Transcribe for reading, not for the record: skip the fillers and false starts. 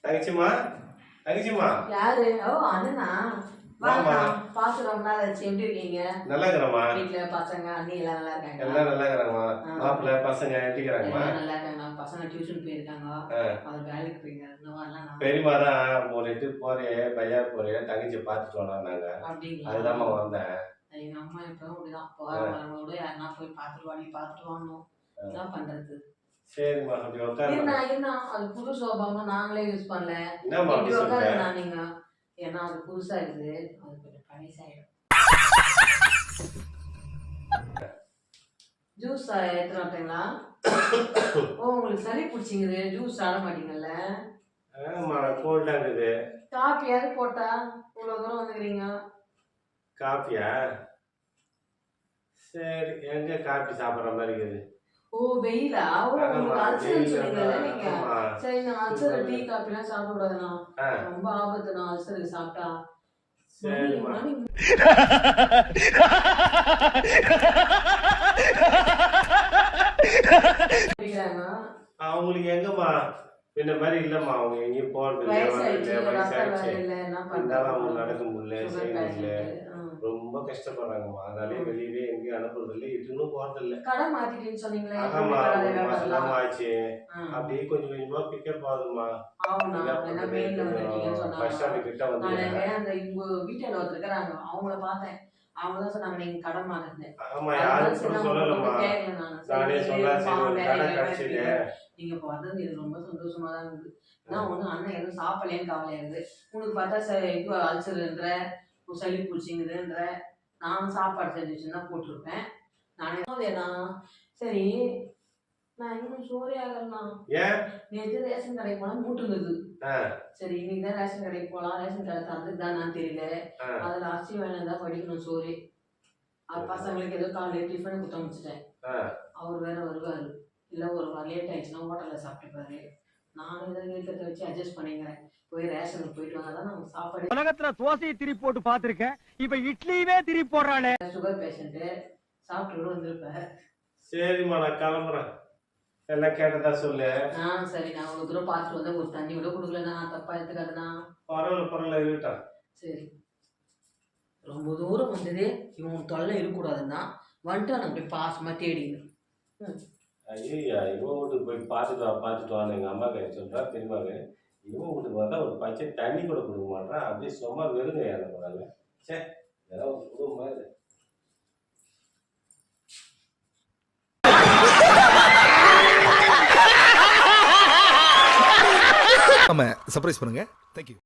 தங்கச்சிம்மா தங்கச்சிம்மா யாரு? ஓ அண்ணனா? வாங்க. பாத்து ரொம்ப நாள் ஆச்சு. எப்படி இருக்கீங்க? நல்லா இருக்கிறம்மா. வீட்டுல பசங்க அண்ணி எல்லாம் நல்லா இருக்காங்க? எல்லாம் நல்லா இருக்கிறாங்கம்மா. மாப்பிள்ள பசங்க எப்படி இருக்கிறாங்கம்மா? எல்லாம் நல்லா இருக்காங்க. பசங்க டியூஷன் போயிருக்காங்க. அவர் வேலைக்கு போயிருக்காரு. இன்னும் வரல. பெரியம்மா தான் ஒரு இது போறே பையார் போறே தங்கச்சி பார்த்துட்டு வந்தாங்க. அப்படிங்களா? அதுதாம்மா வந்தேன். எங்க அம்மா எப்பவும் அப்படிதான் போற வரவங்களோட யாருன்னா போய் பார்த்துட்டு வாடி பார்த்துட்டு வாங்கணும். என்ன பண்றது? சரிம்மா அப்படி உட்காரு. என்ன அது புது சோபாமா நாங்களே யூஸ் பண்ணல. என்னம்மா அப்படி சொல்ற? நீங்க ஏன்னா அது புதுசா இருக்குது. அது கொஞ்சம் பழசாயிடும். ஜூஸ் எடுத்துட்டு வரீங்களா? ஓ உங்களுக்கு சளி பிடிச்சிங்குது. ஜூஸ் ஆட மாட்டீங்கல்ல? ஆமா கோல்டா இருக்குது. காப்பியாவது போட்டா இவ்வளவு தூரம் வந்துக்கிறீங்க. காப்பியா? சரி எங்க காப்பி சாப்பிட்ற மாதிரி இருக்குது. ஓ வெயிலா? ஓ உங்களுக்கு அல்சர் சொன்னீங்கல்ல நீங்க. சரி நான் அல்சர் டீ காபி எல்லாம் சாப்பிட கூடாதுண்ணா. ரொம்ப ஆபத்து நான் அல்சருக்கு சாப்பிட்டா. சரிம்மா. அவங்களுக்கு எங்கம்மா இந்த மாதிரி இல்லம்மா, அவங்க எங்கேயும் போறது இல்லை, வயசாயிடுச்சு. இருந்தாலும் அவங்க நடக்க முடியல, செய்ய முடியல, ரொம்ப கஷ்டப்படுறாங்கம்மா. அதனாலே வெளியவே எங்கேயும் அனுப்புறது இல்லை, இதுன்னு போறது இல்லை. கடை மாத்திட்டேன்னு சொன்னீங்களே? ஆமாம்மா, ஒரு மாசம் ஆச்சு. அப்படியே கொஞ்சம் கொஞ்சமா பிக்கப் ஆகுதுமா. பஸ் ஸ்டாண்டு கிட்ட வந்து அந்த இவங்க வீட்டாண்ட ஒருத்தர் இருக்கிறாங்க, அவங்கள பார்த்தேன். அவங்க தான் சொன்னாங்க நீங்க கடை மாத்தினேன். ஆமா யாரும் கூட சொல்லலம்மா, நானே சொன்னேன். சரி ஒரு கடை கிடைச்சது. நீங்க பார்த்தது இது ரொம்ப சந்தோஷமா தான் இருக்குது. நான் ஒன்றும் அண்ணன் எதுவும் சாப்பிடலேன்னு கவலையா இருக்குது. உனக்கு பார்த்தா இது அல்சர்ன்ற சளி பிடிச்சிங்குதுன்ற நானும் சாப்பாடு செஞ்சு வச்சுருந்தா போட்டிருப்பேன். நானே சரி நான் இன்னும் சோறே ஆகலண்ணா. நேற்று ரேஷன் கடைக்கு போனா மூட்டுங்குது. சரி இன்னைக்கு தான் ரேஷன் கடைக்கு போகலாம், ரேஷன் கடை தந்துதான் நான் தெரியல. அதில் அரிசி வேணும் தான் படிக்கணும் சோறு. பசங்களுக்கு ஏதோ காலையில் டிஃபன் கொடுத்து அமைச்சிட்டேன். அவர் வேற வருவார், இல்லை ஒரு லேட் ஆயிடுச்சுன்னா ஹோட்டலில் சாப்பிட்டுப்பாரு. நானும் இதை வீட்டத்தை வச்சு அட்ஜஸ்ட் பண்ணிக்கிறேன். போய் ரேஷனுக்கு போயிட்டு வந்தால் தான் நமக்கு சாப்பாடு. உலகத்துல தோசையை திருப்பி போட்டு பார்த்துருக்கேன், இப்போ இட்லியவே திருப்பி போடுறானே. சுகர் பேஷண்ட்டு சாப்பிட்டு வந்திருப்பேன். சரிம்மா நான் கிளம்புறேன், எல்லாம் கேட்டதா சொல்லு. சரி நான் ஒரு தூரம் பார்த்துட்டு வந்தேன், ஒரு தண்ணி கூட கொடுக்கலண்ணா, தப்பா எடுத்துக்காதுண்ணா. பரவாயில்ல இருக்கட்டும். சரி ரொம்ப தூரம் வந்தது, இவன் தொல்லை இருக்கக்கூடாதுன்னா வந்துட்டு நான் போய் பாசமாக தேடிங்க. ஐயா இவன் வீட்டுக்கு போய் பார்த்துட்டு வான்னு எங்கள் அம்மா கை சொல்கிறா. பெரியமாவே இவன் வீட்டுக்கு வந்தால் ஒரு பச்சை தண்ணி கூட கொடுக்க மாட்டான், அப்படியே சும்மா வெறுங்க ஏறக்கூடாது. சே ஏதாவது ஒரு குடும்பம் இது. நம்ம சர்ப்ரைஸ் பண்ணுங்க. தேங்க்யூ.